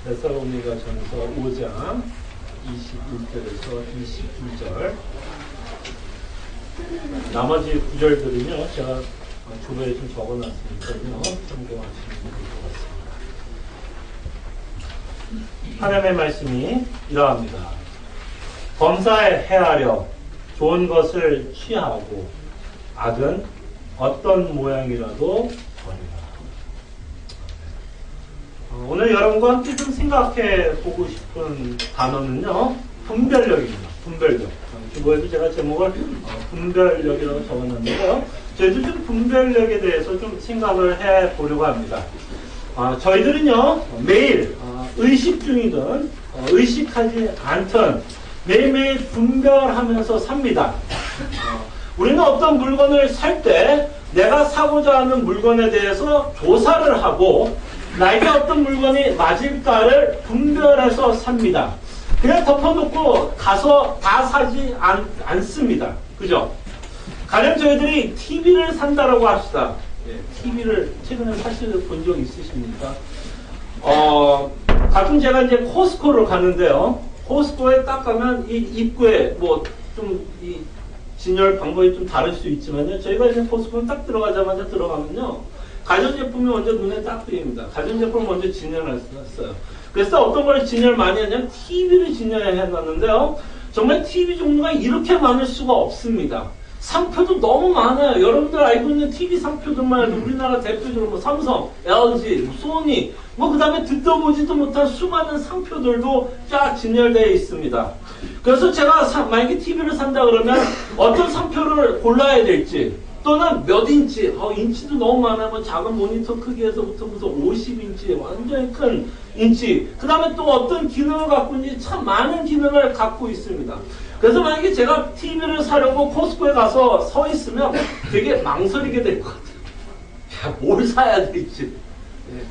데살로니가전서 5장 21절에서 22절. 나머지 구절들은요, 제가 주보에 좀 적어놨으니까요, 참고하시면 될 것 같습니다. 하나님의 말씀이 이러합니다. 범사에 좋은 것을 취하고 악은 어떤 모양이라도 버리라. 오늘 여러분과 함께 좀 생각해 보고 싶은 단어는요, 분별력입니다. 분별력. 주보에도 제가 제목을 분별력이라고 적어놨는데요. 저희도 좀 분별력에 대해서 좀 생각을 해 보려고 합니다. 저희들은요, 매일 의식 중이든 의식하지 않든 매일매일 분별하면서 삽니다. 우리는 어떤 물건을 살 때 내가 사고자 하는 물건에 대해서 조사를 하고 나에게 어떤 물건이 맞을까를 분별해서 삽니다. 그냥 덮어놓고 가서 다 사지 않습니다. 그죠? 가령 저희들이 TV를 산다라고 합시다. TV를 최근에 사실 본 적 있으십니까? 가끔 제가 이제 코스코를 가는데요. 코스코에 딱 가면 이 입구에 이 진열 방법이 좀 다를 수 있지만요. 저희가 이제 코스코에 딱 들어가자마자 들어가면요. 가전제품이 먼저 눈에 딱 띄입니다. 가전제품을 먼저 진열했어요. 그래서 어떤 걸 진열 많이 하냐면 TV를 진열해놨는데요. 정말 TV 종류가 이렇게 많을 수가 없습니다. 상표도 너무 많아요. 여러분들 알고 있는 TV 상표들만 해도 우리나라 대표적으로 삼성, LG, 소니, 그 다음에 듣도 보지도 못한 수많은 상표들도 쫙 진열되어 있습니다. 그래서 제가 만약에 TV를 산다 그러면 어떤 상표를 골라야 될지, 또는 몇 인치, 인치도 너무 많아요. 작은 모니터 크기에서부터 무슨 50인치, 완전히 큰 인치, 그 다음에 또 어떤 기능을 갖고 있는지 참 많은 기능을 갖고 있습니다. 그래서 만약에 제가 TV를 사려고 코스코에 가서 서 있으면 되게 망설이게 될 것 같아요. 뭘 사야 될지.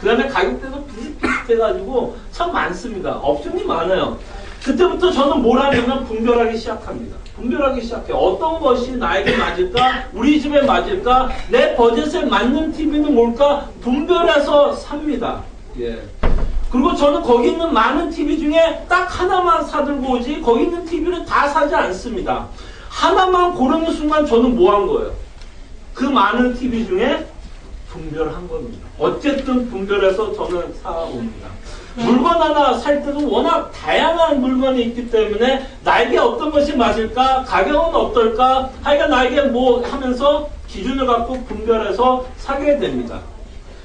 그 다음에 가격대도 비슷비슷해가지고 참 많습니다. 옵션이 많아요. 그때부터 저는 뭘 하냐면 분별하기 시작합니다. 분별하기 시작해요. 어떤 것이 나에게 맞을까? 우리 집에 맞을까? 내 버젯에 맞는 TV는 뭘까? 분별해서 삽니다. 그리고 저는 거기 있는 많은 TV 중에 딱 하나만 사들고 오지 거기 있는 TV를 다 사지 않습니다. 하나만 고르는 순간 저는 뭐 한 거예요? 그 많은 TV 중에 분별한 겁니다. 어쨌든 분별해서 저는 사옵니다. 물건 하나 살 때도 워낙 다양한 물건이 있기 때문에 나에게 어떤 것이 맞을까? 가격은 어떨까? 하여간 나에게 뭐 하면서 기준을 갖고 분별해서 사게 됩니다.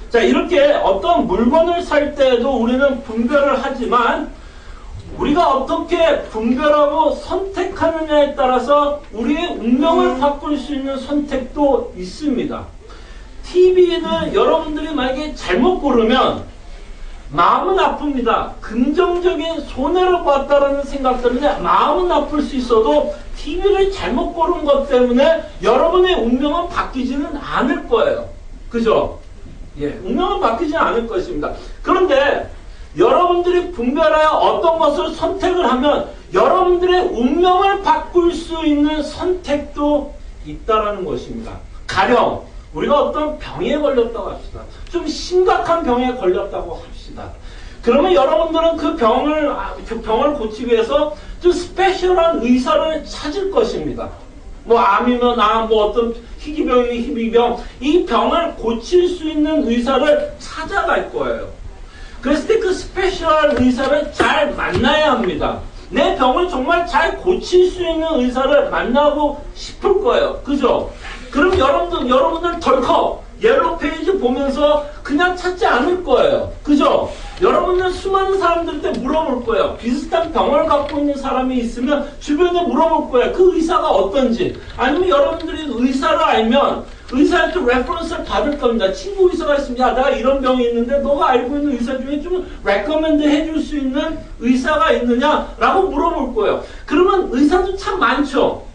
자, 이렇게 어떤 물건을 살 때도 우리는 분별을 하지만 우리가 어떻게 분별하고 선택하느냐에 따라서 우리의 운명을 바꿀 수 있는 선택도 있습니다. TV는 여러분들이 만약에 잘못 고르면 마음은 아픕니다. 긍정적인 손해를 봤다라는 생각 때문에 마음은 아플 수 있어도 TV를 잘못 고른 것 때문에 여러분의 운명은 바뀌지는 않을 거예요. 그죠? 운명은 바뀌지 않을 것입니다. 그런데 여러분들이 분별하여 어떤 것을 선택을 하면 여러분들의 운명을 바꿀 수 있는 선택도 있다라는 것입니다. 가령 우리가 어떤 병에 걸렸다고 합시다. 좀 심각한 병에 걸렸다고 합시다. 그러면 여러분들은 그 병을 고치기 위해서 좀 스페셜한 의사를 찾을 것입니다. 암이면 암, 어떤 희귀병이면 희귀병, 이 병을 고칠 수 있는 의사를 찾아갈 거예요. 그랬을 때 그 스페셜한 의사를 잘 만나야 합니다. 내 병을 정말 잘 고칠 수 있는 의사를 만나고 싶을 거예요. 그죠? 그럼 여러분들 덜컥 옐로우 페이지 보면서 그냥 찾지 않을 거예요. 그죠? 여러분들 수많은 사람들한테 물어볼 거예요. 비슷한 병을 갖고 있는 사람이 있으면 주변에 물어볼 거예요. 그 의사가 어떤지. 아니면 여러분들이 의사를 알면 의사한테 레퍼런스를 받을 겁니다. 친구 의사가 있으면 야, 내가 이런 병이 있는데 너가 알고 있는 의사 중에 좀 레커멘드 해줄 수 있는 의사가 있느냐라고 물어볼 거예요. 그러면 의사도 참 많죠.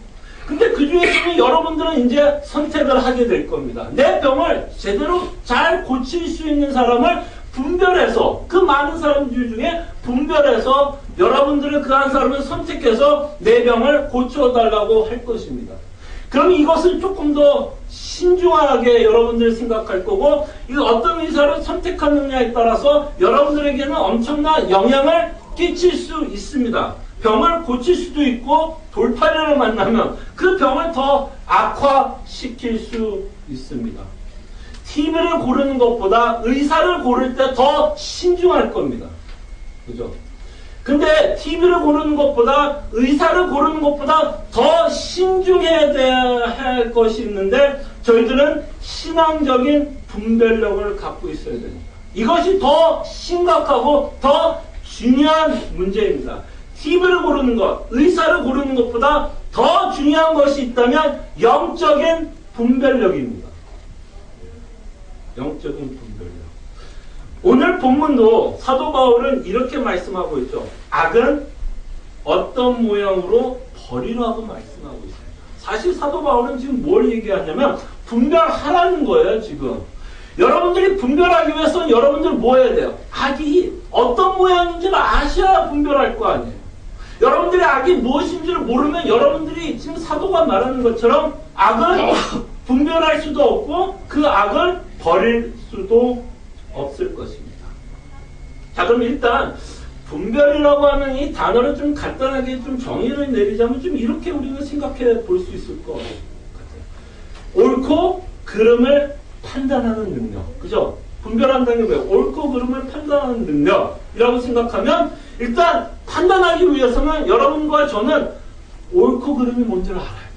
근데 그 중에서는 여러분들은 이제 선택을 하게 될 겁니다. 내 병을 제대로 잘 고칠 수 있는 사람을 분별해서, 그 많은 사람들 중에 분별해서 여러분들은 그 한 사람을 선택해서 내 병을 고쳐달라고 할 것입니다. 그럼 이것을 조금 더 신중하게 여러분들이 생각할 거고, 이거 어떤 의사를 선택하느냐에 따라서 여러분들에게는 엄청난 영향을 끼칠 수 있습니다. 병을 고칠 수도 있고, 돌파리를 만나면 그 병을 더 악화시킬 수 있습니다. TV를 고르는 것보다 의사를 고를 때 더 신중할 겁니다. 그죠? 근데 TV를 고르는 것보다 의사를 고르는 것보다 더 신중해야 할 것이 있는데, 저희들은 신앙적인 분별력을 갖고 있어야 됩니다. 이것이 더 심각하고 더 중요한 문제입니다. TV를 고르는 것, 의사를 고르는 것보다 더 중요한 것이 있다면 영적인 분별력입니다. 영적인 분별력. 오늘 본문도 사도 바울은 이렇게 말씀하고 있죠. 악은 어떤 모양으로 버리라고 말씀하고 있습니다. 사실 사도 바울은 지금 뭘 얘기하냐면 분별하라는 거예요, 지금. 여러분들이 분별하기 위해서는 여러분들 뭐 해야 돼요? 악이 어떤 모양인지를 아셔야 분별할 거 아니에요. 여러분들이 악이 무엇인지를 모르면 여러분들이 지금 사도가 말하는 것처럼 악을 분별할 수도 없고 그 악을 버릴 수도 없을 것입니다. 자, 그럼 일단 분별이라고 하는 이 단어를 좀 간단하게 좀 정의를 내리자면 좀 이렇게 우리는 생각해 볼 수 있을 것 같아요. 옳고 그름을 판단하는 능력. 그죠? 분별한다는 게 뭐예요? 옳고 그름을 판단하는 능력이라고 생각하면 일단 판단하기 위해서는 여러분과 저는 옳고 그름이 뭔지를 알아야 돼요.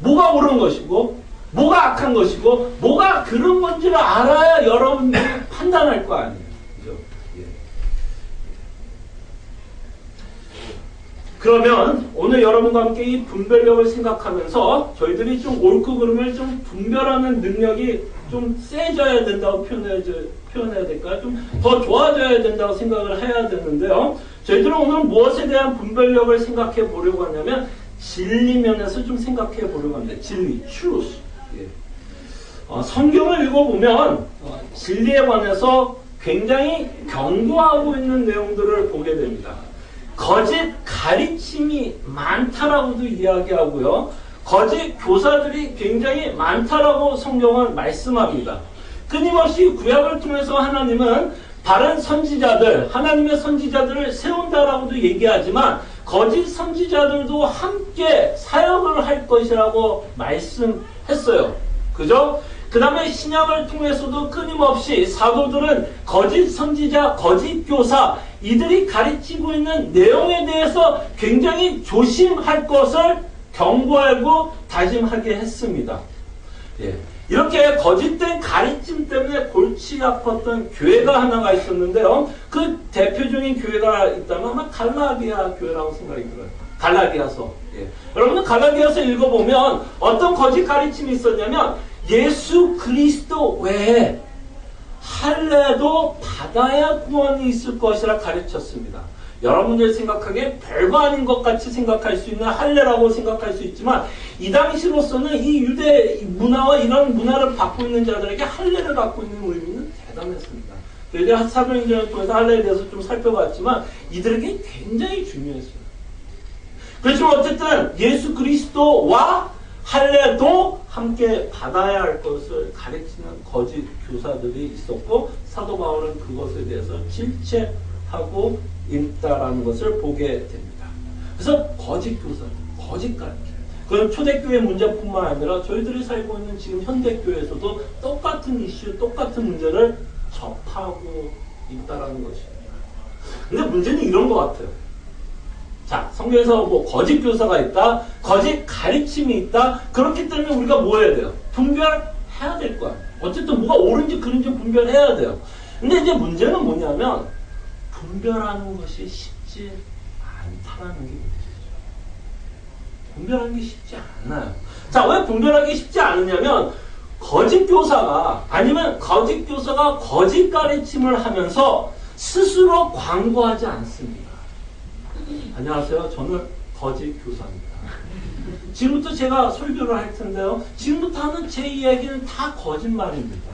뭐가 옳은 것이고 뭐가 악한 것이고 뭐가 그런 건지를 알아야 여러분들이 판단할 거 아니에요. 그죠? 예. 그러면 오늘 여러분과 함께 이 분별력을 생각하면서 저희들이 좀 옳고 그름을 좀 분별하는 능력이 좀 세져야 된다고 표현해야 될까요? 좀 더 좋아져야 된다고 생각을 해야 되는데요. 저희들은 오늘 무엇에 대한 분별력을 생각해 보려고 하냐면 진리 면에서 좀 생각해 보려고 합니다. 진리, truth. 예. 성경을 읽어보면 진리에 관해서 굉장히 경고하고 있는 내용들을 보게 됩니다. 거짓 가르침이 많다라고도 이야기하고요. 거짓 교사들이 굉장히 많다라고 성경은 말씀합니다. 끊임없이 구약을 통해서 하나님은 바른 선지자들, 하나님의 선지자들을 세운다라고도 얘기하지만 거짓 선지자들도 함께 사역을 할 것이라고 말씀했어요. 그죠? 그 다음에 신약을 통해서도 끊임없이 사도들은 거짓 선지자, 거짓 교사, 이들이 가르치고 있는 내용에 대해서 굉장히 조심할 것을 경고하고 다짐하게 했습니다. 예. 이렇게 거짓된 가르침 때문에 골치 아팠던 교회가 하나가 있었는데요. 그 대표적인 교회가 있다면 아마 갈라디아 교회라고 생각이 들어요. 갈라디아서. 예. 여러분은 갈라디아서 읽어보면 어떤 거짓 가르침이 있었냐면 예수 그리스도 외에 할례도 받아야 구원이 있을 것이라 가르쳤습니다. 여러분들 생각하기에 별거 아닌 것 같이 생각할 수 있는 할례라고 생각할 수 있지만 이 당시로서는 이 유대 문화와 이런 문화를 갖고 있는 자들에게 할례를 갖고 있는 의미는 대단했습니다. 저희가 사도행전을 통해서 할례에 대해서 좀 살펴봤지만 이들에게 굉장히 중요했어요. 그렇지만 어쨌든 예수 그리스도와 할례도 함께 받아야 할 것을 가르치는 거짓 교사들이 있었고 사도 바울은 그것에 대해서 질책하고 있다라는 것을 보게 됩니다. 그래서 거짓 교사들, 거짓 가르침. 그건 초대교회 문제뿐만 아니라 저희들이 살고 있는 지금 현대교회에서도 똑같은 이슈, 똑같은 문제를 접하고 있다라는 것입니다. 근데 문제는 이런 것 같아요. 자, 성경에서 뭐 거짓 교사가 있다, 거짓 가르침이 있다. 그렇기 때문에 우리가 뭐 해야 돼요? 분별해야 될 거야. 어쨌든 뭐가 옳은지 그른지 분별해야 돼요. 근데 이제 문제는 뭐냐면 분별하는 것이 쉽지 않다라는 게 문제죠. 분별하는 게 쉽지 않아요. 자, 왜 분별하기 쉽지 않으냐면 거짓 교사가 아니면 거짓 교사가 거짓 가르침을 하면서 스스로 광고하지 않습니다. 안녕하세요. 저는 거짓 교사입니다. 지금부터 제가 설교를 할 텐데요. 지금부터 하는 제 이야기는 다 거짓말입니다.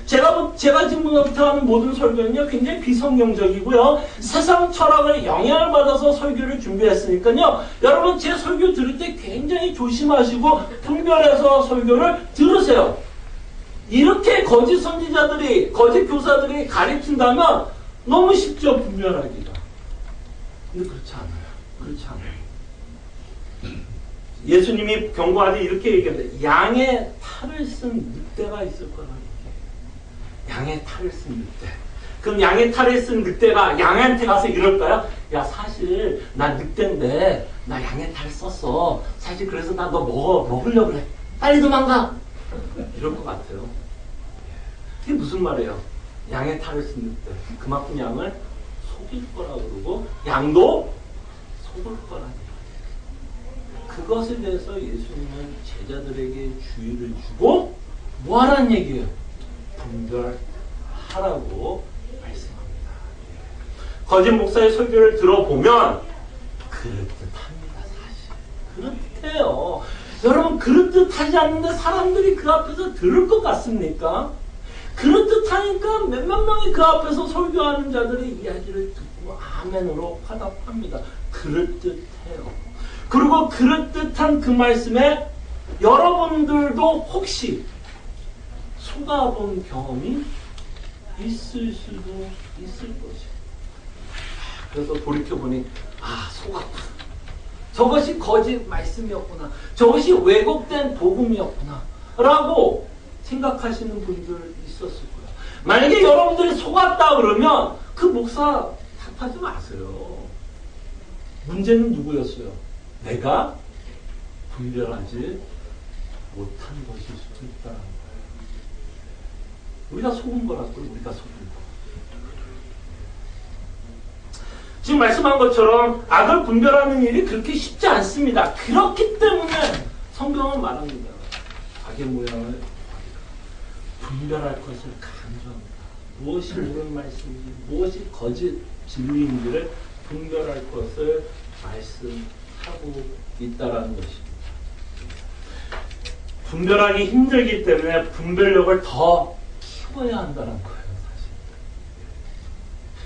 제가 지금부터 하는 모든 설교는요, 굉장히 비성경적이고요. 세상 철학을 영향을 받아서 설교를 준비했으니까요. 여러분, 제 설교 들을 때 굉장히 조심하시고 분별해서 설교를 들으세요. 이렇게 거짓 선지자들이, 거짓 교사들이 가르친다면 너무 쉽죠, 분별하기가. 근데 그렇지 않아요. 그렇지 않아요. 예수님이 경고하되 이렇게 얘기합니다. 양의 탈을 쓴 늑대가 있을 거라는 얘기예요. 양의 탈을 쓴 늑대. 그럼 양의 탈을 쓴 늑대가 양한테 가서 이럴까요? 야, 사실 나 늑대인데 나 양의 탈 썼어. 사실 그래서 나 너 먹으려고 그래. 빨리 도망가. 이럴 것 같아요. 이게 무슨 말이에요? 양의 탈을 쓴 늑대. 그만큼 양을 속일 거라고 그러고 양도 속을 거라는 얘기예요. 그것에 대해서 예수님은 제자들에게 주의를 주고 뭐 하라는 얘기예요? 분별하라고 말씀합니다. 거짓 목사의 설교를 들어보면 그럴듯합니다. 사실 그럴듯해요. 여러분, 그럴듯하지 않는데 사람들이 그 앞에서 들을 것 같습니까? 그럴듯하니까 몇몇 명이 그 앞에서 설교하는 자들의 이야기를 듣고 아멘으로 화답합니다. 그럴듯해요. 그리고 그럴듯한 그 말씀에 여러분들도 혹시 속아본 경험이 있을 수도 있을 것이에요. 그래서 돌이켜보니 속았다. 저것이 거짓 말씀이었구나. 저것이 왜곡된 복음이었구나. 라고 생각하시는 분들 있었을 거예요. 만약에 여러분들이 속았다 그러면 그 목사 탓하지 마세요. 문제는 누구였어요? 내가 분별하지 못한 것일 수도 있다는 거예요. 우리가 속은 거라고요. 우리가 속은 거. 지금 말씀한 것처럼 악을 분별하는 일이 그렇게 쉽지 않습니다. 그렇기 때문에 성경은 말합니다. 악의 모양을 분별할 것을 강조합니다. 무엇이 옳은 말씀인지, 무엇이 거짓 진리인지를 분별할 것을 말씀하고 있다라는 것입니다. 분별하기 힘들기 때문에 분별력을 더 키워야 한다는 거예요, 사실.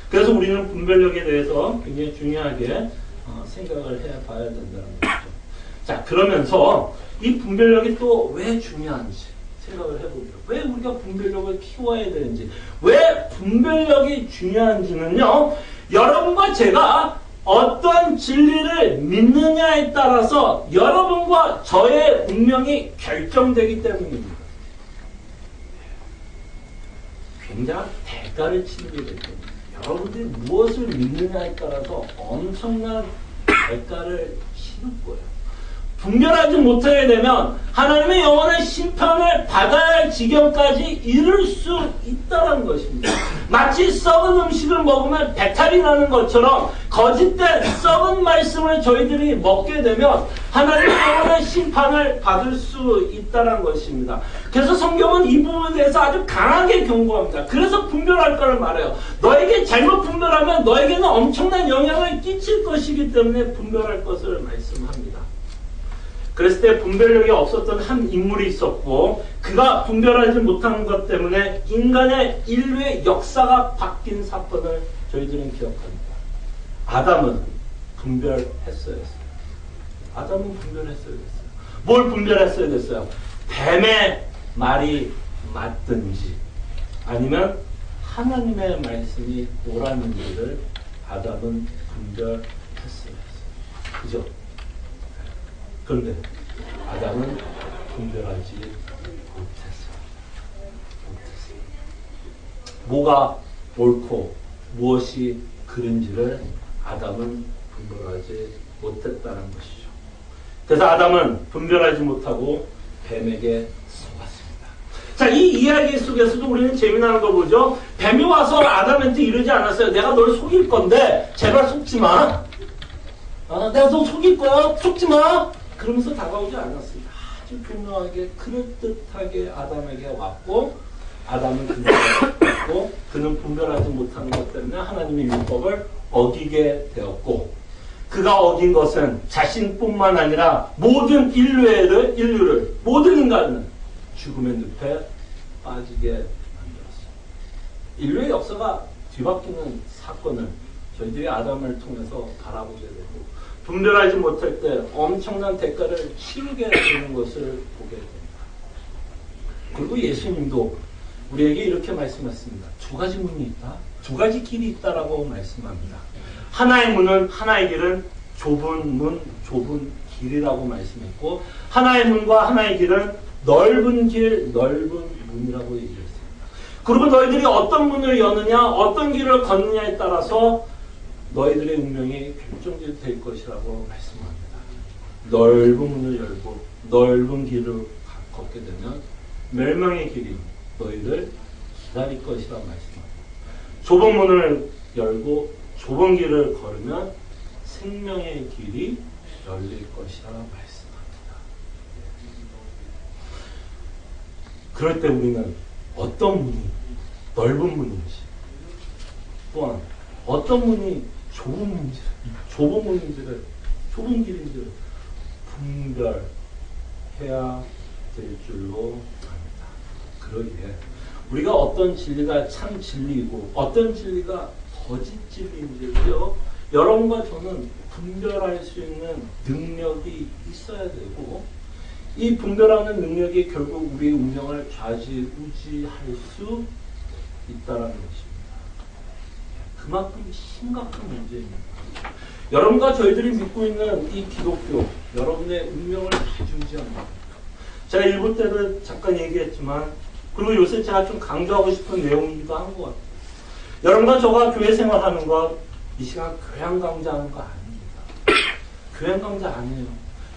그래서 우리는 분별력에 대해서 굉장히 중요하게 생각을 해봐야 된다는 거죠. 자, 그러면서 이 분별력이 또 왜 중요한지 생각을 해봅니다. 왜 우리가 분별력을 키워야 되는지, 왜 분별력이 중요한지는요, 여러분과 제가 어떤 진리를 믿느냐에 따라서 여러분과 저의 운명이 결정되기 때문입니다. 굉장한 대가를 치르게 될 겁니다. 여러분들이 무엇을 믿느냐에 따라서 엄청난 대가를 치를 거예요. 분별하지 못하게 되면 하나님의 영원한 심판을 받아야 할 지경까지 이를 수 있다는 것입니다. 마치 썩은 음식을 먹으면 배탈이 나는 것처럼 거짓된 썩은 말씀을 저희들이 먹게 되면 하나님의 영원한 심판을 받을 수 있다는 것입니다. 그래서 성경은 이 부분에 대해서 아주 강하게 경고합니다. 그래서 분별할 거를 말해요. 너에게 잘못 분별하면 너에게는 엄청난 영향을 끼칠 것이기 때문에 분별할 것을 말씀합니다. 그랬을 때 분별력이 없었던 한 인물이 있었고 그가 분별하지 못하는 것 때문에 인간의 인류의 역사가 바뀐 사건을 저희들은 기억합니다. 아담은 분별했어야 했어요. 아담은 분별했어야 됐어요. 뭘 분별했어야 됐어요? 뱀의 말이 맞든지 아니면 하나님의 말씀이 옳았는지를 아담은 분별했어야 했어요. 그죠? 그런데 아담은 분별하지 못했어요. 뭐가 옳고 무엇이 그른지를 아담은 분별하지 못했다는 것이죠. 그래서 아담은 분별하지 못하고 뱀에게 속았습니다. 자, 이 이야기 속에서도 우리는 재미나는 거 보죠. 뱀이 와서 아담한테 이러지 않았어요. 내가 널 속일 건데 제발 속지 마. 내가 너 속일 거야. 속지 마. 그러면서 다가오지 않았습니다. 아주 교묘하게 그럴듯하게 아담에게 왔고 아담은 분별했고 그는 분별하지 못하는 것 때문에 하나님의 율법을 어기게 되었고 그가 어긴 것은 자신뿐만 아니라 모든 인류를 모든 인간은 죽음의 늪에 빠지게 만들었습니다. 인류의 역사가 뒤바뀌는 사건을 저희들이 아담을 통해서 바라보게 되고 분별하지 못할 때 엄청난 대가를 치르게 되는 것을 보게 됩니다. 그리고 예수님도 우리에게 이렇게 말씀하셨습니다. 두 가지 문이 있다. 두 가지 길이 있다라고 말씀합니다. 하나의 문은, 하나의 길은 좁은 문, 좁은 길이라고 말씀했고 하나의 문과 하나의 길은 넓은 길, 넓은 문이라고 얘기했습니다. 그리고 너희들이 어떤 문을 여느냐, 어떤 길을 걷느냐에 따라서 너희들의 운명이 결정될 것이라고 말씀합니다. 넓은 문을 열고 넓은 길을 걷게 되면 멸망의 길이 너희를 기다릴 것이라고 말씀합니다. 좁은 문을 열고 좁은 길을 걸으면 생명의 길이 열릴 것이라 말씀합니다. 그럴 때 우리는 어떤 문이 넓은 문인지 또한 어떤 문이 좁은 문인지를 좁은 길인지를 분별해야 될 줄로 압니다. 그러기에 우리가 어떤 진리가 참 진리이고 어떤 진리가 거짓 진리인지를요 여러분과 저는 분별할 수 있는 능력이 있어야 되고 이 분별하는 능력이 결국 우리의 운명을 좌지우지할 수 있다는 것입니다. 그만큼 심각한 문제입니다. 여러분과 저희들이 믿고 있는 이 기독교, 여러분의 운명을 좌지우지합니다. 제가 일부 때도 잠깐 얘기했지만 그리고 요새 제가 좀 강조하고 싶은 내용이기도 한 것 같아요. 여러분과 저가 교회 생활하는 것, 이 시간 교양 강좌하는 거 아닙니다. 교양 강좌 아니에요.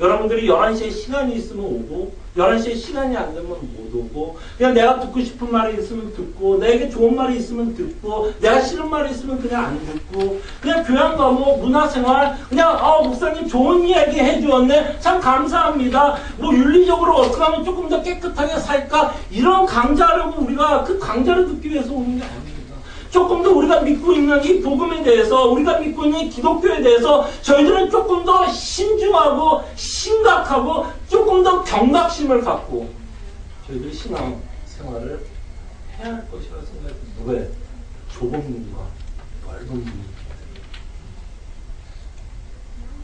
여러분들이 11시에 시간이 있으면 오고 11시에 시간이 안 되면 못 오고 그냥 내가 듣고 싶은 말이 있으면 듣고 내게 좋은 말이 있으면 듣고 내가 싫은 말이 있으면 그냥 안 듣고 그냥 교양 과목, 문화생활 그냥 목사님 좋은 이야기 해주었네 참 감사합니다. 뭐 윤리적으로 어떻게 하면 조금 더 깨끗하게 살까 이런 강좌라고 우리가 그 강좌를 듣기 위해서 오는 게 아닙니다. 조금 더 우리가 믿고 있는 이 복음에 대해서 우리가 믿고 있는 이 기독교에 대해서 저희들은 조금 더 신중하고 심각하고 조금 더 경각심을 갖고 저희들이 신앙 생활을 해야 할 것이라 생각합니다. 왜? 좁은 문과 넓은 문이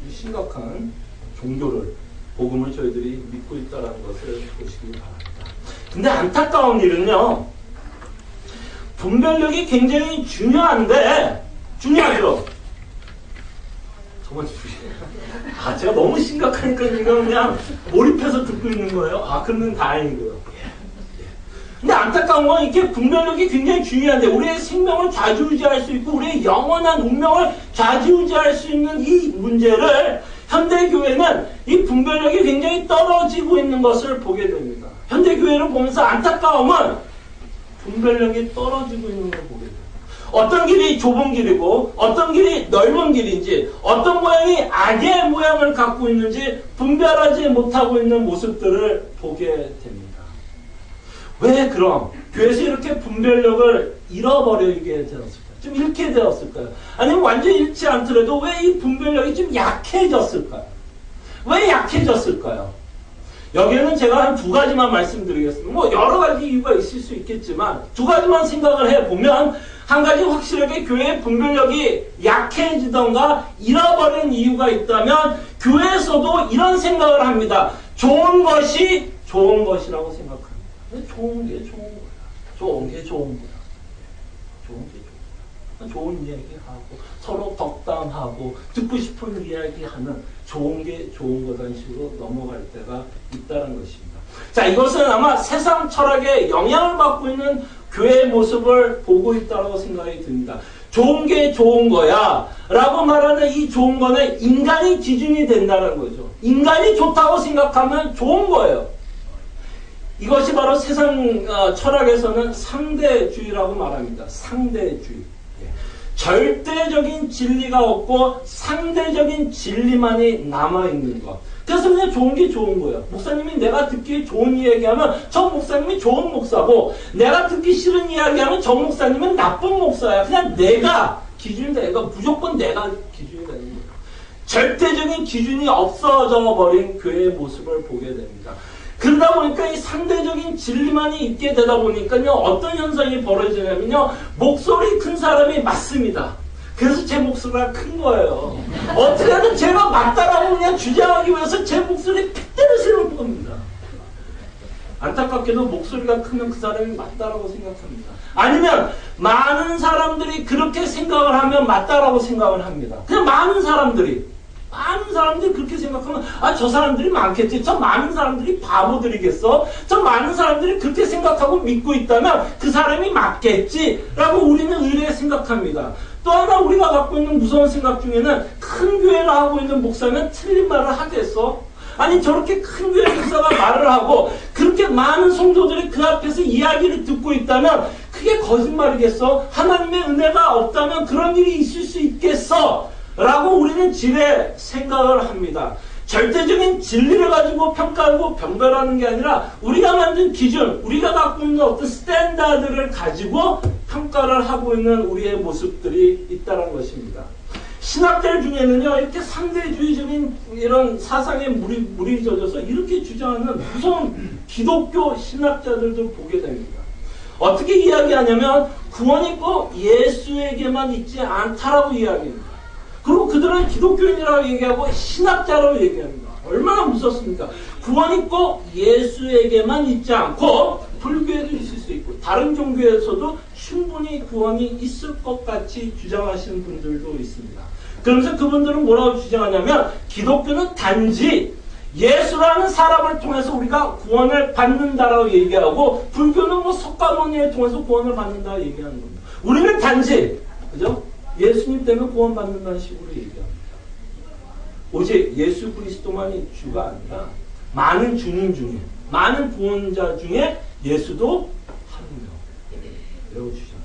이 심각한 종교를 복음을 저희들이 믿고 있다는 것을 보시기 바랍니다. 근데 안타까운 일은요. 분별력이 굉장히 중요한데 중요하죠. 정말 중요해요. 제가 너무 심각하니까 이거 그냥 몰입해서 듣고 있는 거예요. 그러면 다행이고요. 근데 안타까운 건 이렇게 분별력이 굉장히 중요한데 우리의 생명을 좌지우지할 수 있고 우리의 영원한 운명을 좌지우지할 수 있는 이 문제를 현대교회는 이 분별력이 굉장히 떨어지고 있는 것을 보게 됩니다. 현대교회를 보면서 안타까움은 분별력이 떨어지고 있는 걸 보게 돼요. 어떤 길이 좁은 길이고 어떤 길이 넓은 길인지 어떤 모양이 악의 모양을 갖고 있는지 분별하지 못하고 있는 모습들을 보게 됩니다. 왜 그럼 교회에서 이렇게 분별력을 잃어버리게 되었을까요? 좀 잃게 되었을까요? 아니면 완전히 잃지 않더라도 왜 이 분별력이 좀 약해졌을까요? 왜 약해졌을까요? 여기에는 제가 한 두 가지만 말씀드리겠습니다. 뭐 여러 가지 이유가 있을 수 있겠지만 두 가지만 생각을 해보면 한 가지 확실하게 교회의 분별력이 약해지던가 잃어버린 이유가 있다면 교회에서도 이런 생각을 합니다. 좋은 것이 좋은 것이라고 생각합니다. 좋은 게 좋은 거야. 좋은 게 좋은 거야. 좋은 게 좋은 거야. 좋은 이야기하고 서로 덕담하고 듣고 싶은 이야기하는 좋은 게 좋은 거라는 식으로 넘어갈 때가 있다는 것입니다. 자, 이것은 아마 세상 철학에 영향을 받고 있는 교회의 모습을 보고 있다고 생각이 듭니다. 좋은 게 좋은 거야 라고 말하는 이 좋은 거는 인간이 기준이 된다는 거죠. 인간이 좋다고 생각하면 좋은 거예요. 이것이 바로 세상 철학에서는 상대주의라고 말합니다. 상대주의. 절대적인 진리가 없고 상대적인 진리만이 남아있는 것. 그래서 그냥 좋은 게 좋은 거예요. 목사님이 내가 듣기 좋은 이야기하면 저 목사님이 좋은 목사고 내가 듣기 싫은 이야기하면 저 목사님은 나쁜 목사야. 그냥 내가 기준이 되는 거. 무조건 내가 기준이 되는 거예요. 절대적인 기준이 없어져 버린 교회의 모습을 보게 됩니다. 그러다 보니까 이 상대적인 진리만이 있게 되다 보니까요, 어떤 현상이 벌어지냐면요, 목소리 큰 사람이 맞습니다. 그래서 제 목소리가 큰 거예요. 어떻게든 제가 맞다라고 그냥 주장하기 위해서 제 목소리 핏대를 세우는 겁니다. 안타깝게도 목소리가 크면 그 사람이 맞다라고 생각합니다. 아니면 많은 사람들이 그렇게 생각을 하면 맞다라고 생각을 합니다. 그냥 많은 사람들이 그렇게 생각하면 저 사람들이 많겠지. 저 많은 사람들이 바보들이겠어. 저 많은 사람들이 그렇게 생각하고 믿고 있다면 그 사람이 맞겠지 라고 우리는 의뢰 생각합니다. 또 하나 우리가 갖고 있는 무서운 생각 중에는 큰 교회를 하고 있는 목사는 틀린 말을 하겠어? 아니 저렇게 큰 교회 목사가 말을 하고 그렇게 많은 성도들이 그 앞에서 이야기를 듣고 있다면 그게 거짓말이겠어? 하나님의 은혜가 없다면 그런 일이 있을 수 있겠어? 라고 우리는 지레 생각을 합니다. 절대적인 진리를 가지고 평가하고 변별하는 게 아니라 우리가 만든 기준, 우리가 갖고 있는 어떤 스탠다드를 가지고 평가를 하고 있는 우리의 모습들이 있다는 것입니다. 신학들 중에는요, 이렇게 상대주의적인 이런 사상에 물이 젖어서 이렇게 주장하는 무서운 기독교 신학자들도 보게 됩니다. 어떻게 이야기하냐면 구원이 꼭 예수에게만 있지 않다라고 이야기합니다. 그리고 그들은 기독교인이라고 얘기하고 신학자라고 얘기합니다. 얼마나 무섭습니까? 구원이 꼭 예수에게만 있지 않고 불교에도 있을 수 있고 다른 종교에서도 충분히 구원이 있을 것 같이 주장하시는 분들도 있습니다. 그러면서 그분들은 뭐라고 주장하냐면 기독교는 단지 예수라는 사람을 통해서 우리가 구원을 받는다라고 얘기하고 불교는 뭐 석가모니를 통해서 구원을 받는다고 얘기하는 겁니다. 우리는 단지 그죠? 예수님 때문에 구원받는다는 식으로 얘기합니다. 오직 예수 그리스도만이 주가 아니라 많은 주님 중에 많은 구원자 중에 예수도 한 명 외워주셨습니다.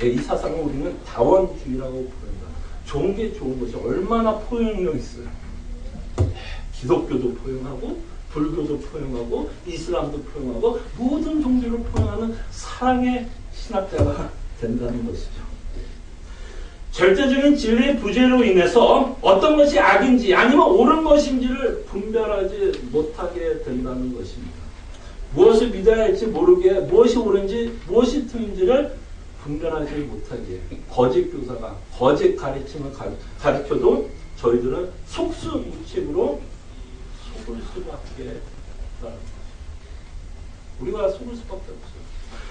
이 사상을 우리는 다원주의라고 부른다. 좋은 게 좋은 것이 얼마나 포용력 있어요. 기독교도 포용하고 불교도 포용하고 이슬람도 포용하고 모든 종교를 포용하는 사랑의 신학자가 된다는 것이죠. 절대적인 진리의 부재로 인해서 어떤 것이 악인지 아니면 옳은 것인지를 분별하지 못하게 된다는 것입니다. 무엇을 믿어야 할지 모르게 무엇이 옳은지 무엇이 틀린지를 분별하지 못하게 거짓 교사가 거짓 가르침을 가르쳐도 저희들은 속수무책으로 속을 수밖에 없다는 거죠. 우리가 속을 수밖에 없어요.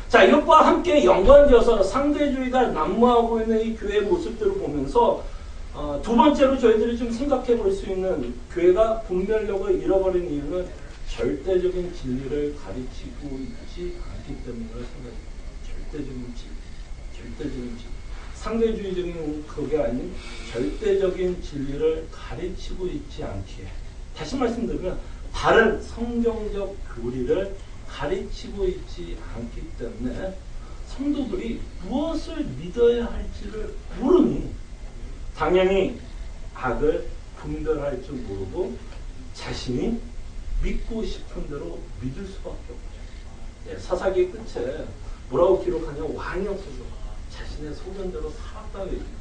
자, 이것과 함께 연관되어서 상대주의가 난무하고 있는 이 교회의 모습들을 보면서 두 번째로 저희들이 좀 생각해 볼 수 있는 교회가 분별력을 잃어버린 이유는 절대적인 진리를 가르치고 있지 않기 때문이라고 생각합니다. 절대적인 진리. 상대주의적인 그게 아닌 절대적인 진리를 가르치고 있지 않기에 다시 말씀드리면 다른 성경적 교리를 가르치고 있지 않기 때문에 성도들이 무엇을 믿어야 할지를 모르니 당연히 악을 분별할 줄 모르고 자신이 믿고 싶은 대로 믿을 수밖에 없죠. 사사기 끝에 뭐라고 기록하냐 왕이 없어서 자신의 소견대로 살았다고 얘기합니다.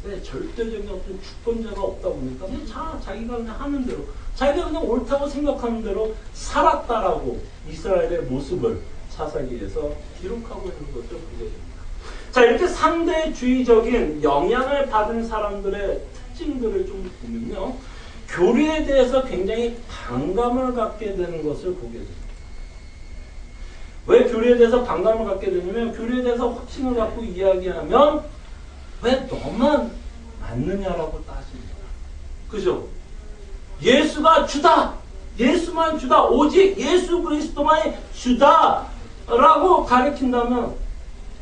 근데 절대적인 어떤 주권자가 없다 보니까 그냥 자기가 그냥 하는 대로 자기가 그냥 옳다고 생각하는 대로 살았다라고 이스라엘의 모습을 사사기에서 기록하고 있는 것을 보게 됩니다. 자, 이렇게 상대주의적인 영향을 받은 사람들의 특징들을 좀 보면요. 교리에 대해서 굉장히 반감을 갖게 되는 것을 보게 됩니다. 왜 교리에 대해서 반감을 갖게 되냐면 교리에 대해서 확신을 갖고 이야기하면 왜 너만 맞느냐라고 따집니다. 그죠? 예수가 주다! 예수만 주다! 오직 예수 그리스도만이 주다! 라고 가르친다면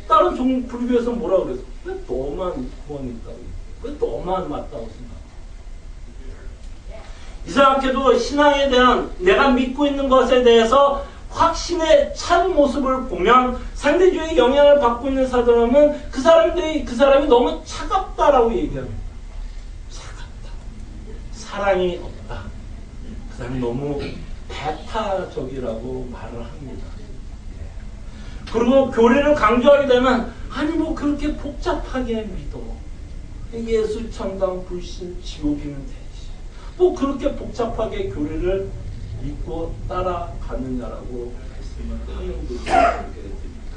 다른 불교에서 뭐라고 그랬어? 왜 너만 구원이 있다고? 왜 너만 맞다고 생각해? 이상하게도 신앙에 대한 내가 믿고 있는 것에 대해서 확신의 찬 모습을 보면 상대주의 영향을 받고 있는 사람은 그 사람이 너무 차갑다라고 얘기합니다. 차갑다. 사랑이 없다. 그 사람이 너무 배타적이라고 말을 합니다. 그리고 교리를 강조하게 되면 아니 뭐 그렇게 복잡하게 믿어. 예수 천당 불신 지옥이면 되지. 뭐 그렇게 복잡하게 교리를 믿고 따라가느냐라고 말씀을 하는 분이 있게 됩니다.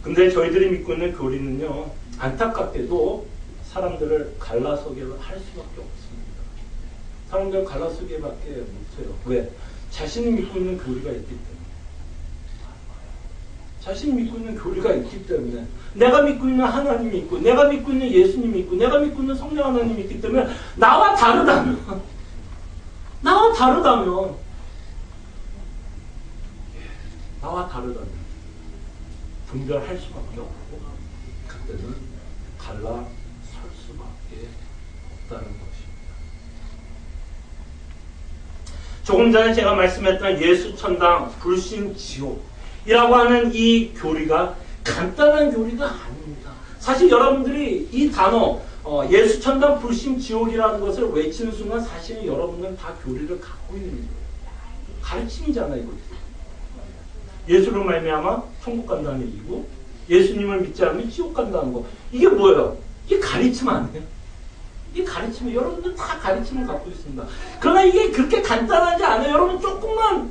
근데 저희들이 믿고 있는 교리는요, 안타깝게도 사람들을 갈라서게 할 수밖에 없습니다. 사람들을 갈라서게밖에 못해요. 왜? 자신이 믿고 있는 교리가 있기 때문에. 자신이 믿고 있는 교리가 있기 때문에. 내가 믿고 있는 하나님이 있고, 내가 믿고 있는 예수님이 있고, 내가 믿고 있는 성령 하나님이 있기 때문에 나와 다르다면 분별할 수밖에 없고, 그때는 갈라설 수밖에 없다는 것입니다. 조금 전에 제가 말씀했던 예수 천당, 불신 지옥이라고 하는 이 교리가 간단한 교리가 아닙니다. 사실 여러분들이 이 단어 예수 천당, 불신 지옥이라는 것을 외치는 순간 사실은 여러분들은 다 교리를 갖고 있는 거예요. 가르침이잖아요, 이거. 예수로 말미암아 천국 간다는 얘기고, 예수님을 믿지 않으면 지옥 간다는 거. 이게 뭐예요? 이게 가르침 아니에요? 이게 가르침이에요. 여러분들 다 가르침을 갖고 있습니다. 그러나 이게 그렇게 간단하지 않아요. 여러분 조금만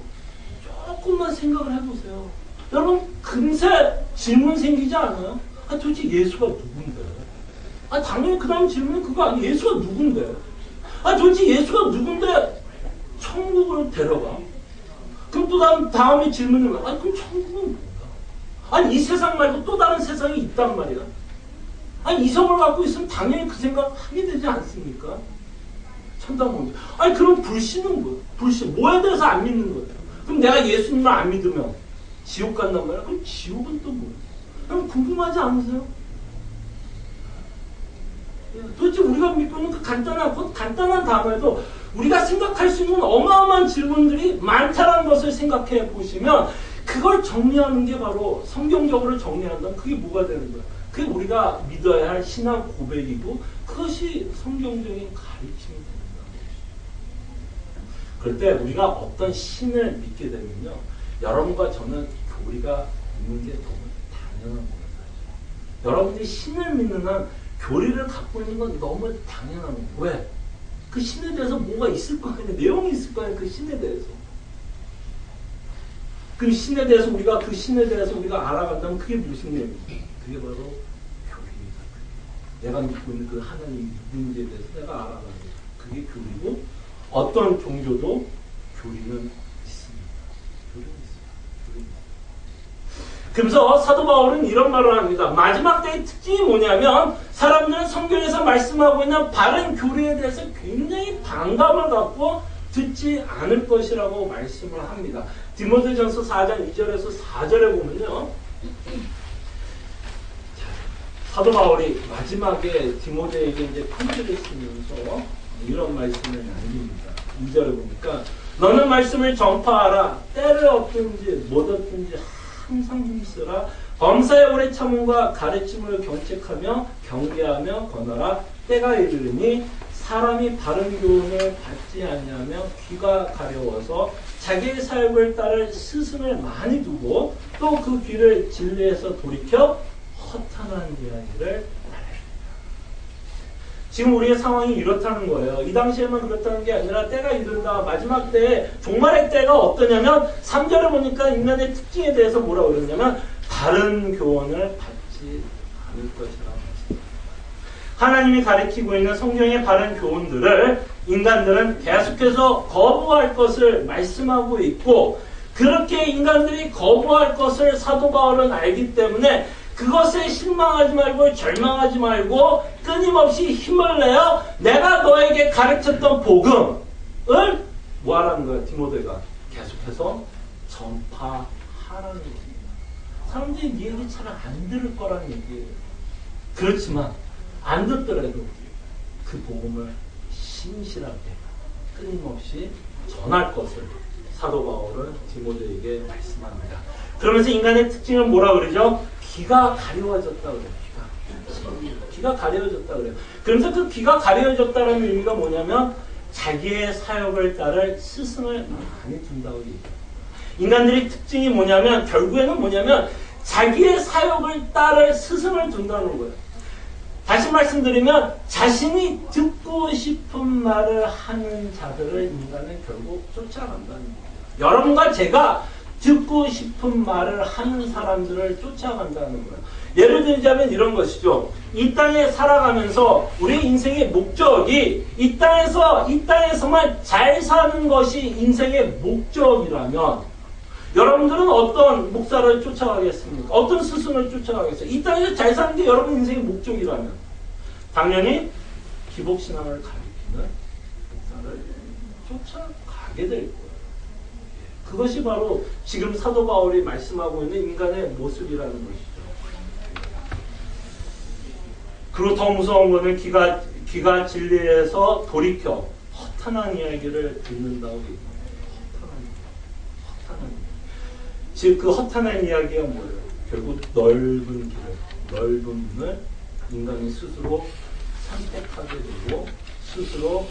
생각을 해보세요. 여러분 금세 질문 생기지 않아요? 도대체 예수가 누군데? 당연히 그 다음 질문은 그거 아니에요. 예수가 누군데? 도대체 예수가 누군데 천국으로 데려가? 그럼 또 다음에 질문은 그럼 천국은 뭐야? 이 세상 말고 또 다른 세상이 있단 말이야. 이성을 갖고 있으면 당연히 그 생각 하게 되지 않습니까? 천당 문제. 그럼 불신은 뭐야? 불신. 뭐에 대해서 안 믿는 거예요? 그럼 내가 예수님을 안 믿으면 지옥 간단 말이야? 그럼 지옥은 또 뭐야? 그럼 궁금하지 않으세요? 도대체 우리가 믿고 있는 그 간단한 단어에도 우리가 생각할 수 있는 어마어마한 질문들이 많다는 것을 생각해 보시면 그걸 정리하는 게 바로 성경적으로 정리한다면 그게 뭐가 되는 거야? 그게 우리가 믿어야 할 신앙 고백이고 그것이 성경적인 가르침이 된다. 그럴 때 우리가 어떤 신을 믿게 되면요, 여러분과 저는 교리가 있는 게 너무 당연한 거예요. 여러분들이 신을 믿는 한 교리를 갖고 있는 건 너무 당연한 거예요. 왜? 그 신에 대해서 뭐가 있을 거 아니에요. 내용이 있을 거 아니에요. 그 신에 대해서. 그 신에 대해서 우리가 알아간다면 그게 무슨 내용이에요? 그게 바로 교리입니다. 내가 믿고 있는 그 하나님이 누군지에 대해서 내가 알아가는 거예요. 그게 교리고, 어떤 종교도 교리는 있습니다. 교리는 있습니다. 그래서 사도 바울은 이런 말을 합니다. 마지막 때의 특징이 뭐냐면 사람들은 성경에서 말씀하고 있는 바른 교리에 대해서 굉장히 반감을 갖고 듣지 않을 것이라고 말씀을 합니다. 디모데전서 4장 2절에서 4절에 보면요, 사도 바울이 마지막에 디모데에게 이제 편지를 쓰면서 이런 말씀을 남깁니다. 2절에 보니까 너는 말씀을 전파하라. 때를 얻든지 못 얻든지 항상 힘쓰라. 범사의 오래 참음과 가르침을 경책하며 경계하며 권하라. 때가 이르니 사람이 바른 교훈을 받지 않냐며 귀가 가려워서 자기의 사역을 따를 스승을 많이 두고 또 그 귀를 진리에서 돌이켜 허탄한 이야기를 말합니다. 지금 우리의 상황이 이렇다는 거예요. 이 당시에만 그렇다는 게 아니라 때가 이른다. 마지막 때에 종말의 때가 어떠냐면 3절에 보니까 인간의 특징에 대해서 뭐라고 그러냐면 바른 교훈을 받지 않을 것이라고 했습니다. 하나님이 가리키고 있는 성경의 바른 교훈들을 인간들은 계속해서 거부할 것을 말씀하고 있고, 그렇게 인간들이 거부할 것을 사도 바울은 알기 때문에 그것에 실망하지 말고 절망하지 말고 끊임없이 힘을 내어 내가 너에게 가르쳤던 복음을 뭐하라는 거예요? 디모데가 계속해서 전파하라는 얘기입니다. 사람들이 이 얘기 잘 안 들을 거라는 얘기예요. 그렇지만 안 듣더라도 그 복음을 신실하게 끊임없이 전할 것을 사도 바울은 디모데에게 말씀합니다. 그러면서 인간의 특징은 뭐라 그러죠? 귀가 가려워졌다 그래요. 귀가 가려워졌다 그래요. 그러면서 그 귀가 가려워졌다는 의미가 뭐냐면 자기의 사역을 따를 스승을 많이 둔다고 얘기해요. 인간들의 특징이 뭐냐면 결국에는 뭐냐면 자기의 사역을 따를 스승을 둔다는 거예요. 다시 다시 말씀드리면 자신이 듣고 싶은 말을 하는 자들을 인간은 결국 쫓아간다는 겁니다. 여러분과 제가 듣고 싶은 말을 하는 사람들을 쫓아간다는 거예요. 예를 들자면 이런 것이죠. 이 땅에 살아가면서 우리 인생의 목적이 이 땅에서만 잘 사는 것이 인생의 목적이라면 여러분들은 어떤 목사를 쫓아가겠습니까? 어떤 스승을 쫓아가겠어요? 이 땅에서 잘 사는 게 여러분 인생의 목적이라면 당연히 기복신앙을 가리키는 목사를 쫓아가게 될 거예요. 그것이 바로 지금 사도 바울이 말씀하고 있는 인간의 모습이라는 것이죠. 그리고 더 무서운 것은 귀가 진리에서 돌이켜 허탄한 이야기를 듣는다고 얘기합니다. 허탄한 이야기. 즉 그 허탄한 이야기가 뭐예요? 결국 넓은 문을 인간이 스스로 선택하게 되고 스스로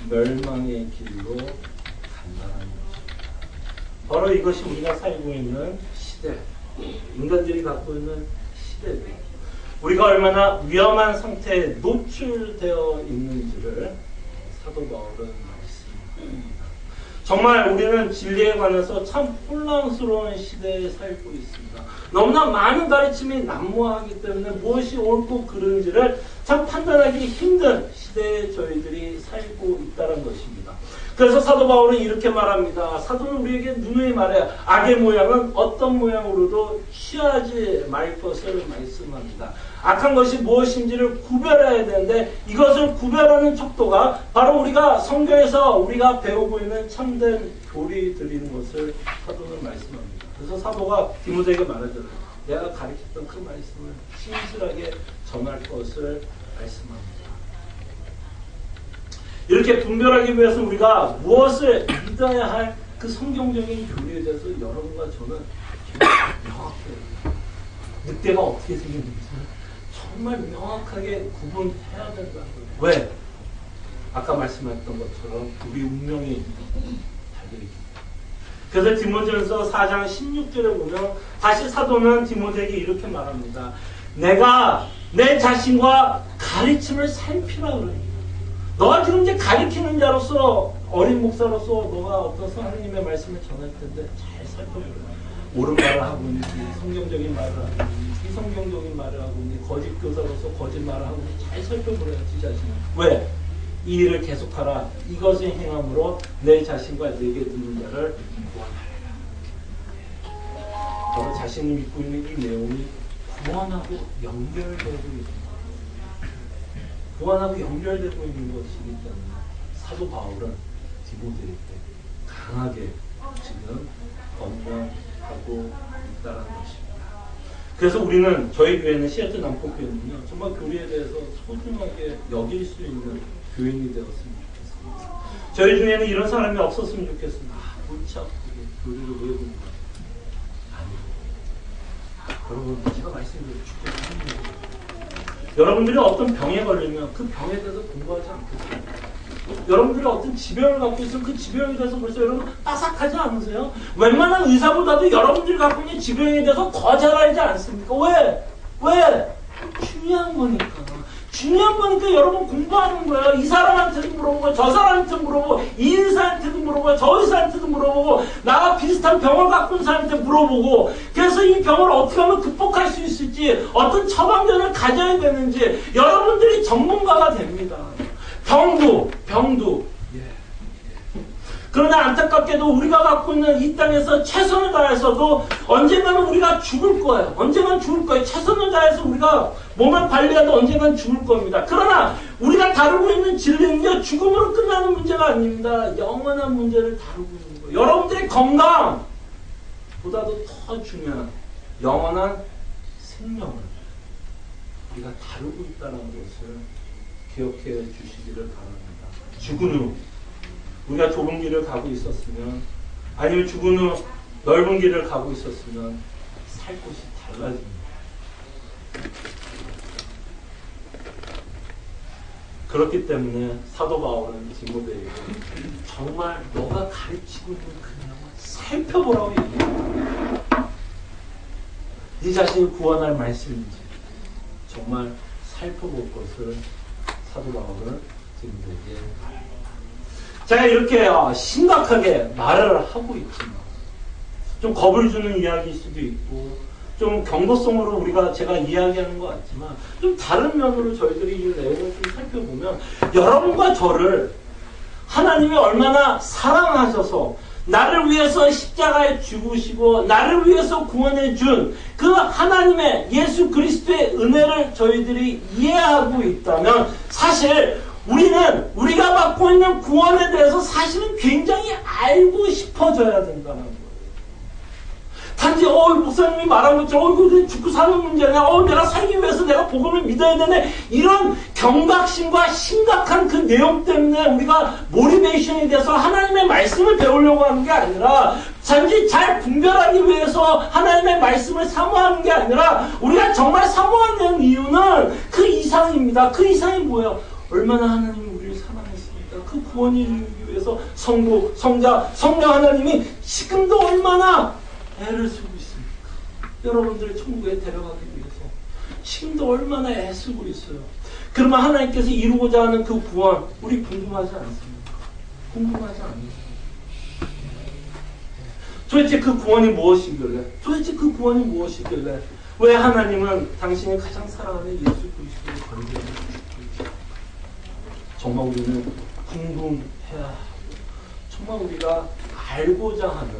멸망의 길로 간다는 것입니다. 바로 이것이 우리가 살고 있는 시대, 인간들이 갖고 있는 시대입니다. 우리가 얼마나 위험한 상태에 노출되어 있는지를 사도 바울은 말씀합니다. 정말 우리는 진리에 관해서 참 혼란스러운 시대에 살고 있습니다. 너무나 많은 가르침이 난무하기 때문에 무엇이 옳고 그른지를 참 판단하기 힘든 시대에 저희들이 살고 있다는 것입니다. 그래서 사도 바울은 이렇게 말합니다. 사도는 우리에게 누누이 말해 악의 모양은 어떤 모양으로도 취하지 말 것을 말씀합니다. 악한 것이 무엇인지를 구별해야 되는데 이것을 구별하는 척도가 바로 우리가 성경에서 우리가 배우고 있는 참된 교리들인 것을 사도는 말씀합니다. 그래서 사도가 디모데에게 말하잖아요. 내가 가르쳤던 그 말씀을 신실하게 전할 것을 말씀합니다. 이렇게 분별하기 위해서 우리가 무엇을 믿어야 할 그 성경적인 교리에 대해서 여러분과 저는 명확해요. 늑대가 어떻게 생겼는지 정말 명확하게 구분해야 된다는 거예요. 왜? 아까 말씀했던 것처럼 우리 운명이 달려있기 때문에. 그래서 디모데전서 4장 16절에 보면 다시 사도는 디모데에게 이렇게 말합니다. 내가 내 자신과 가르침을 살피라 그래요. 너가 지금 이제 가르치는 자로서 어린 목사로서 너가 어떤 하나님의 말씀을 전할 텐데 잘 살펴보라. 옳은 말을 하고 있는지 성경적인 말을 하고 있는지 비성경적인 말을 하고 있는지 거짓 교사로서 거짓 말을 하고 있는지 잘 살펴보라. 지 자신을. 왜? 이 일을 계속하라. 이것을 행함으로 내 자신과 내게 듣는 자를 구원하라. 바로 자신이 믿고 있는 이 내용이 구원하고 연결되고 있습니다. 구원하고 연결되고 있는 것이기 때문에 사도 바울은 디모데에게 강하게 지금 권면하고 있다는 것입니다. 그래서 우리는 저희 교회는 시애틀 남포교회는요 정말 교리에 대해서 소중하게 여길 수 있는 교인이 되었으면 좋겠습니다. 저희 중에는 이런 사람이 없었으면 좋겠습니다. 골치 아프게 교리를 외우는 것 아니고 여러분 제가 말씀드린 축복합니다. 여러분들이 어떤 병에 걸리면 그 병에 대해서 공부하지 않겠어요? 여러분들이 어떤 지병을 갖고 있으면 그 지병에 대해서 벌써 여러분 빠삭하지 않으세요? 웬만한 의사보다도 여러분들이 갖고 있는 지병에 대해서 더 잘 알지 않습니까? 왜? 중요한 거니까. 중요한 거니까 여러분 공부하는 거예요. 이 사람한테도 물어보고 저 사람한테도 물어보고 이 의사한테도 물어보고 저 의사한테도 물어보고 나와 비슷한 병을 갖고 있는 사람한테 물어보고 그래서 이 병을 어떻게 하면 극복할 수 있을지 어떤 처방전을 가져야 되는지 여러분들이 전문가가 됩니다. 병도 그러나 안타깝게도 우리가 갖고 있는 이 땅에서 최선을 다해서도 언젠가는 우리가 죽을 거예요. 언젠가는 죽을 거예요. 최선을 다해서 우리가 몸을 관리하다 언젠가는 죽을 겁니다. 그러나 우리가 다루고 있는 진리는요. 죽음으로 끝나는 문제가 아닙니다. 영원한 문제를 다루고 있는 거예요. 여러분들의 건강보다도 더 중요한 영원한 생명을 우리가 다루고 있다는 것을 기억해 주시기를 바랍니다. 죽은 후 우리가 좁은 길을 가고 있었으면 아니면 죽은 후 넓은 길을 가고 있었으면 살 곳이 달라집니다. 그렇기 때문에 사도 바울은 디모데에게 정말 너가 가르치고 있는 그 내용을 살펴보라고 얘기해요. 네 자신을 구원할 말씀인지 정말 살펴볼 것을 사도 바울은 우리에게 제가 이렇게 심각하게 말을 하고 있지만 좀 겁을 주는 이야기일 수도 있고 좀 경고성으로 제가 이야기하는 것 같지만 좀 다른 면으로 저희들이 이 내용을 좀 살펴보면 여러분과 저를 하나님이 얼마나 사랑하셔서 나를 위해서 십자가에 죽으시고 나를 위해서 구원해 준 그 하나님의 예수 그리스도의 은혜를 저희들이 이해하고 있다면 사실 우리가 받고 있는 구원에 대해서 사실은 굉장히 알고 싶어져야 된다는 거예요. 단지 목사님이 말한 것처럼 이거 죽고 사는 문제냐, 내가 살기 위해서 내가 복음을 믿어야 되네, 이런 경각심과 심각한 그 내용 때문에 우리가 모티베이션이 돼서 하나님의 말씀을 배우려고 하는 게 아니라 단지 잘 분별하기 위해서 하나님의 말씀을 사모하는 게 아니라 우리가 정말 사모하는 이유는 그 이상입니다. 그 이상이 뭐예요? 얼마나 하나님이 우리를 사랑했습니까? 그 구원을 이루기 위해서 성부, 성자, 성령 하나님이 지금도 얼마나 애를 쓰고 있습니까? 여러분들을 천국에 데려가기 위해서 지금도 얼마나 애쓰고 있어요. 그러면 하나님께서 이루고자 하는 그 구원, 우리 궁금하지 않습니까? 궁금하지 않습니까? 도대체 그 구원이 무엇이길래? 왜 하나님은 당신이 가장 사랑하는 예수 그리스도를 건져주고 싶을까? 정말 우리는 궁금해야 하고 정말 우리가 알고자 하는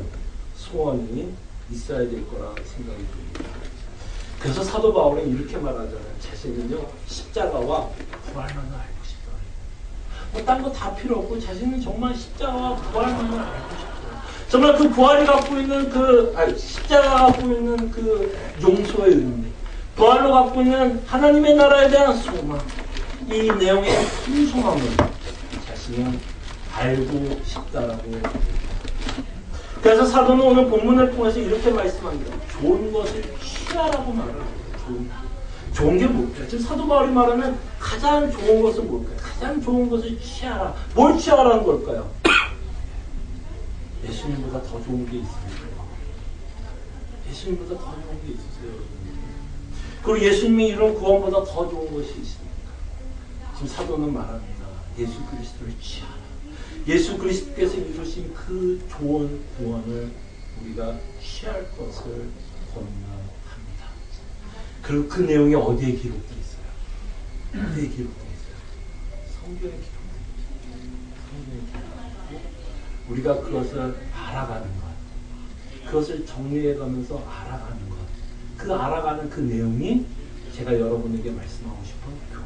소원이 있어야 될 거라 생각이 듭니다. 그래서 사도 바울은 이렇게 말하잖아요. 자신은요 십자가와 부활만을 알고 싶다. 딴 거 다 필요 없고 자신은 정말 십자가와 부활만을 알고 싶다. 정말 그 부활이 갖고 있는 십자가가 갖고 있는 그 용서의 의미, 부활로 갖고 있는 하나님의 나라에 대한 소망, 이 내용의 풍성함을 자신은 알고 싶다라고 합니다. 그래서 사도는 오늘 본문을 통해서 이렇게 말씀합니다. 좋은 것을 취하라고 말합니다. 좋은 게 뭘까요? 지금 사도 바울이 말하는 가장 좋은 것은 뭘까요? 가장 좋은 것을 취하라. 뭘 취하라는 걸까요? 예수님보다 더 좋은 게 있습니까? 예수님보다 더 좋은 게 있으세요? 그리고 예수님이 이룬 구원보다 더 좋은 것이 있습니까? 지금 사도는 말합니다. 예수 그리스도를 취하라. 예수 그리스도께서 이루신 그 좋은 구원을 우리가 취할 것을 권면합니다. 그리고 그 내용이 어디에 기록되어 있어요? 어디에 기록되어 있어요? 성경에 기록되어 있어요. 우리가 그것을 알아가는 것, 그것을 정리해가면서 알아가는 것, 그 알아가는 그 내용이 제가 여러분에게 말씀하고 싶은 교리예요.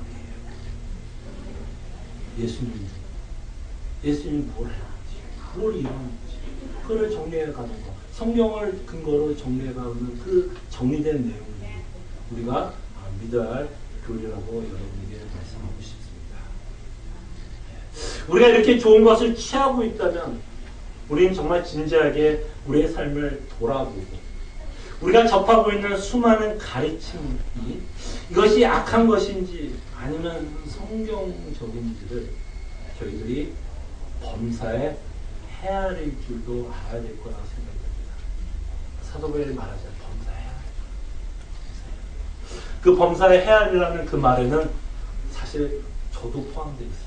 예수님이 뭘 해놨지? 뭘 이루었지? 그걸 정리해가는 것, 성경을 근거로 정리해가는 그 정리된 내용을 우리가 믿어야 할 교리라고 여러분에게 말씀하고 싶습니다. 우리가 이렇게 좋은 것을 취하고 있다면 우리는 정말 진지하게 우리의 삶을 돌아보고 우리가 접하고 있는 수많은 가르침이 이것이 악한 것인지 아니면 성경적인지를 저희들이 범사에 헤아릴 줄도 알아야 될 거라고 생각됩니다. 사도 바울이 말하잖아요. 범사에 헤아릴. 그 범사에 헤아리라는 그 말에는 사실 저도 포함되어 있어요.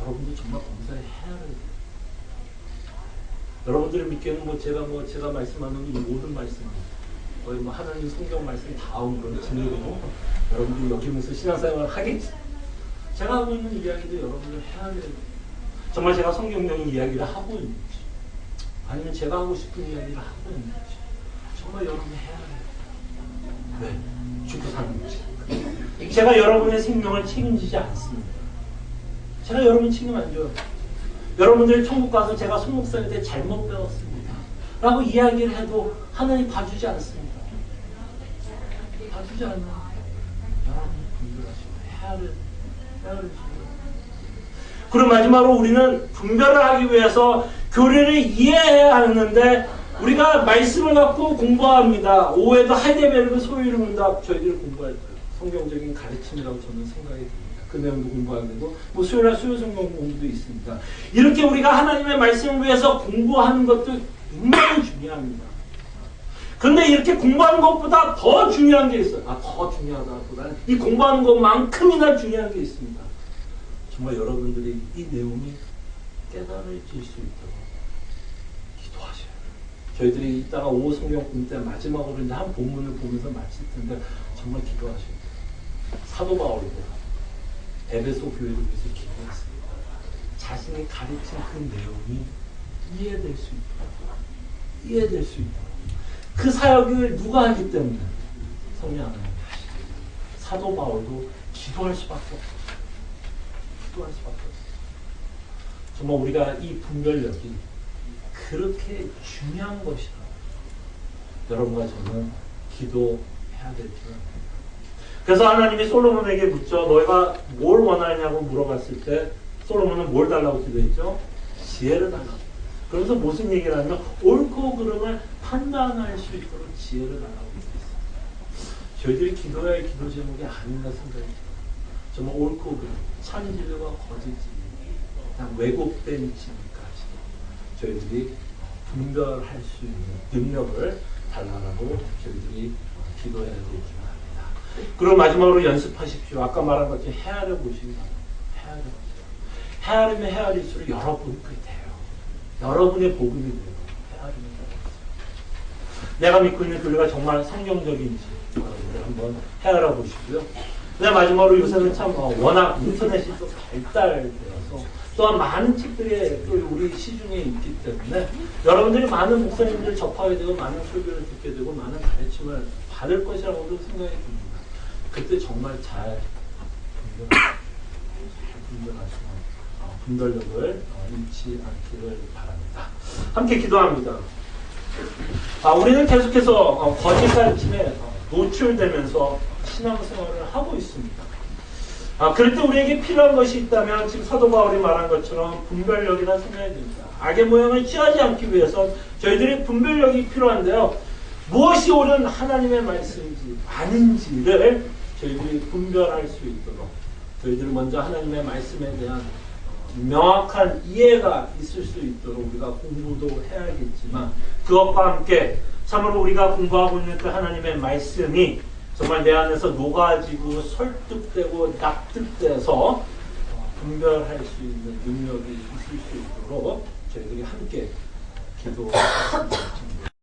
여러분도 정말 범사에 헤아려야 돼요. 여러분들이 믿기에는 제가 말씀하는 이 모든 말씀은 거의 하나님 성경 말씀 다 온 걸 증거고 여러분들이 여기면서 신앙생활을 하겠지. 제가 하고 있는 이야기도 여러분들 헤아려야 돼요. 정말 제가 성경적인 이야기를 하고 있는지 아니면 제가 하고 싶은 이야기를 하고 있는지 정말 여러분이 헤아려야 돼요. 왜? 죽고 사는 거지. 제가 여러분의 생명을 책임지지 않습니다. 제가 여러분 책임 안 져요. 여러분들 천국 가서 제가 손목살 때 잘못 배웠습니다 라고 이야기를 해도 하나님 봐주지 않습니다. 봐주지 않아요. 여러분이 분별하시고 헤아려주시고. 그리고 마지막으로 우리는 분별을 하기 위해서 교리를 이해해야 하는데 우리가 말씀을 갖고 공부합니다. 오후에도 하이데베르크 소유를 문답 저희들이 공부할 거예요. 성경적인 가르침이라고 저는 생각이 듭니다. 그 내용도 공부하고 수요일날 수요 성경 공부도 있습니다. 이렇게 우리가 하나님의 말씀을 위해서 공부하는 것도 굉장히 중요합니다. 근데 이렇게 공부하는 것보다 더 중요한 게 있어요. 더 중요하다보다는 이 공부하는 것만큼이나 중요한 게 있습니다. 정말 여러분들이 이 내용이 깨달아질 수 있도록 기도하셔요. 저희들이 이따가 오후 성경 공부 때 마지막으로 이제 한 본문을 보면서 마칠 텐데 정말 기도하셔요. 사도 바울도 에베소 교회를 위해서 기도했습니다. 자신이 가르친 그 내용이 이해될 수 있도록 그 사역을 누가 하기 때문에 성령 하나님이 하시고 사도 바울도 기도할 수밖에 없어요. 정말 우리가 이 분별력이 그렇게 중요한 것이다. 여러분과 저는 기도해야 될 줄 압니다. 그래서 하나님이 솔로몬에게 묻죠. 너희가 뭘 원하냐고 물어봤을 때 솔로몬은 뭘 달라고 기도했죠? 지혜를 달라고. 그러면서 무슨 얘기를 하냐면 옳고 그름을 판단할 수 있도록 지혜를 달라고 기도했어요. 저희들이 기도해야 할 기도 제목이 아닌가 생각이 들어요. 정말 옳고 그름, 참진리와 거짓진리, 왜곡된 진리까지 저희들이 분별할 수 있는 능력을 달라고 저희들이 기도해야 되지 합니다. 그리고 마지막으로 연습하십시오. 아까 말한 것처럼 헤아려 보시기 바랍니다. 헤아리면 헤아릴수록 여러분이 돼요. 여러분의 복음이 돼요. 헤아리면 헤아릴수록. 내가 믿고 있는 교회가 정말 성경적인지 여러분들 한번 헤아려 보시고요. 근데 마지막으로 요새는 참 워낙 인터넷이 또 발달되어서 또한 많은 책들이 또 우리 시중에 있기 때문에 여러분들이 많은 목사님들 접하게 되고 많은 설교를 듣게 되고 많은 가르침을 받을 것이라고도 생각이 듭니다. 그때 정말 잘 분별하시고 분별력을 잃지 않기를 바랍니다. 함께 기도합니다. 우리는 계속해서 거짓 가르침에 노출되면서 신앙생활을 하고 있습니다. 그럴 때 우리에게 필요한 것이 있다면 지금 사도 바울이 말한 것처럼 분별력이라 생각이 됩니다. 악의 모양을 취하지 않기 위해선 저희들이 분별력이 필요한데요. 무엇이 옳은 하나님의 말씀인지 아닌지를 저희들이 분별할 수 있도록 저희들이 먼저 하나님의 말씀에 대한 명확한 이해가 있을 수 있도록 우리가 공부도 해야겠지만 그것과 함께 참으로 우리가 공부하고 있는 그 하나님의 말씀이 정말 내 안에서 녹아지고 설득되고 납득돼서 분별할 수 있는 능력이 있을 수 있도록 저희들이 함께 기도하겠습니다.